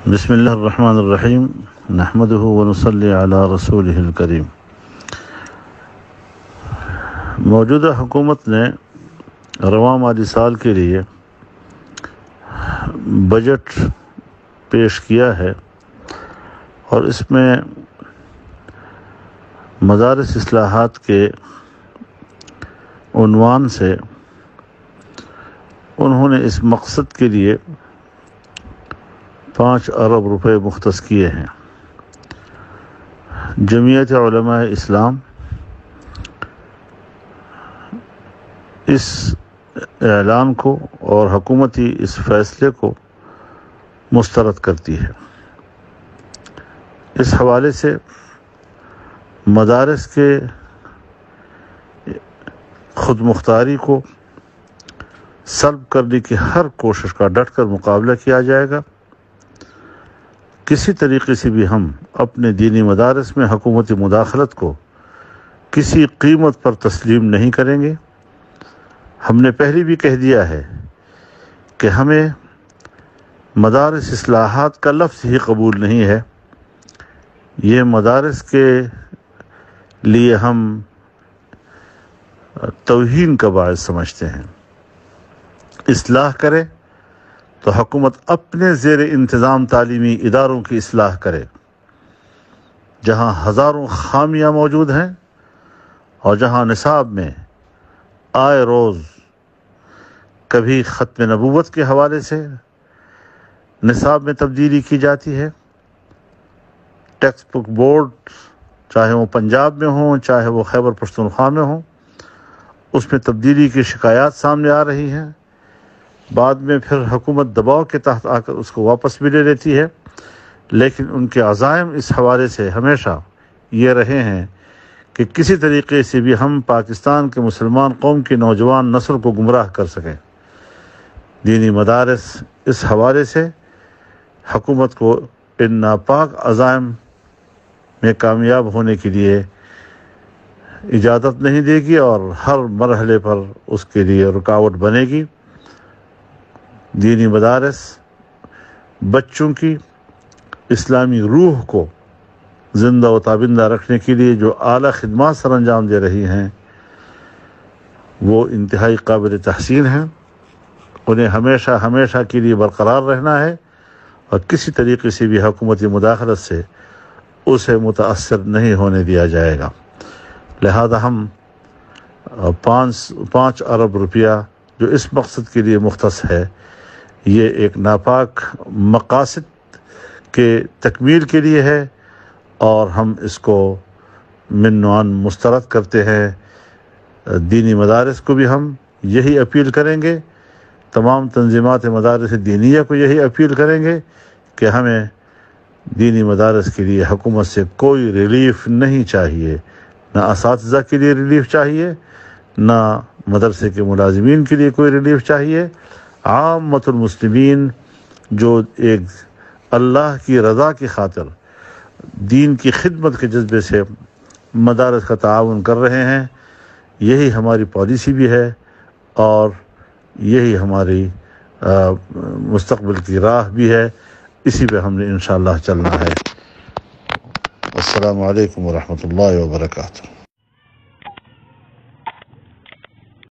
بسم اللہ الرحمن الرحیم نحمدہ ونصلی علی رسولہ الکریم۔ موجودہ حکومت نے رواں مالی سال کے لیے بجٹ پیش کیا ہے اور اس میں مدارس اصلاحات کے عنوان سے انہوں نے اس مقصد کے لیے 5 ارب روپے مختص کیے ہیں۔ جمعیت علماء اسلام اس اعلان کو اور حکومتی اس فیصلے کو مسترد کرتی ہے۔ اس حوالے سے مدارس کے خود مختاری کو سلب کرنے کی ہر کوشش کا ڈٹ کر مقابلہ کیا جائے گا۔ کسی طریقے سے بھی ہم اپنے دینی مدارس میں حکومتی مداخلت کو کسی قیمت پر تسلیم نہیں کریں گے۔ ہم نے پہلے بھی کہہ دیا ہے کہ ہمیں مدارس اصلاحات کا لفظ ہی قبول نہیں ہے۔ یہ مدارس کے لیے ہم توہین کا باعث سمجھتے ہیں۔ اصلاح کرے تو حکومت اپنے زیر انتظام تعلیمی اداروں کی اصلاح کرے۔ جہاں ہزاروں خامیاں موجود ہیں اور جہاں نصاب میں آئے روز کبھی ختم نبوت کے حوالے سے نصاب میں تبدیلی کی جاتی ہے، ٹیکسٹ بک بورڈ چاہے وہ پنجاب میں ہوں چاہے وہ خیبر پختونخوا میں ہوں، اس میں تبدیلی کی شکایات سامنے آ رہی ہیں، بعد میں پھر حکومت دباؤ کے تحت آ کر اس کو واپس بھی لے لیتی ہے، لیکن ان کے عزائم اس حوالے سے ہمیشہ یہ رہے ہیں کہ کسی طریقے سے بھی ہم پاکستان کے مسلمان قوم کی نوجوان نسل کو گمراہ کر سکیں۔ دینی مدارس اس حوالے سے حکومت کو ان ناپاک عزائم میں کامیاب ہونے کے لیے اجازت نہیں دے گی اور ہر مرحلے پر اس کے لیے رکاوٹ بنے گی۔ دینی مدارس بچوں کی اسلامی روح کو زندہ و تابندہ رکھنے کے لیے جو اعلیٰ خدمات سر انجام دے رہی ہیں وہ انتہائی قابل تحسین ہیں۔ انہیں ہمیشہ کے لیے برقرار رہنا ہے اور کسی طریقے سے بھی حکومتی مداخلت سے اسے متاثر نہیں ہونے دیا جائے گا۔ لہذا ہم 5 ارب روپیہ جو اس مقصد کے لیے مختص ہے، یہ ایک ناپاک مقاصد کے تکمیل کے لیے ہے اور ہم اس کو من وعن مسترد کرتے ہیں۔ دینی مدارس کو بھی ہم یہی اپیل کریں گے، تمام تنظیمات مدارس دینیہ کو یہی اپیل کریں گے کہ ہمیں دینی مدارس کے لیے حکومت سے کوئی ریلیف نہیں چاہیے، نہ اساتذہ کے لیے ریلیف چاہیے، نہ مدرسے کے ملازمین کے لیے کوئی ریلیف چاہیے۔ عامت المسلمین جو ایک اللہ کی رضا کی خاطر دین کی خدمت کے جذبے سے مدارس کا تعاون کر رہے ہیں، یہی ہماری پالیسی بھی ہے اور یہی ہماری مستقبل کی راہ بھی ہے۔ اسی پہ ہم نے انشاءاللہ چلنا ہے۔ السلام علیکم ورحمۃ اللہ وبرکاتہ۔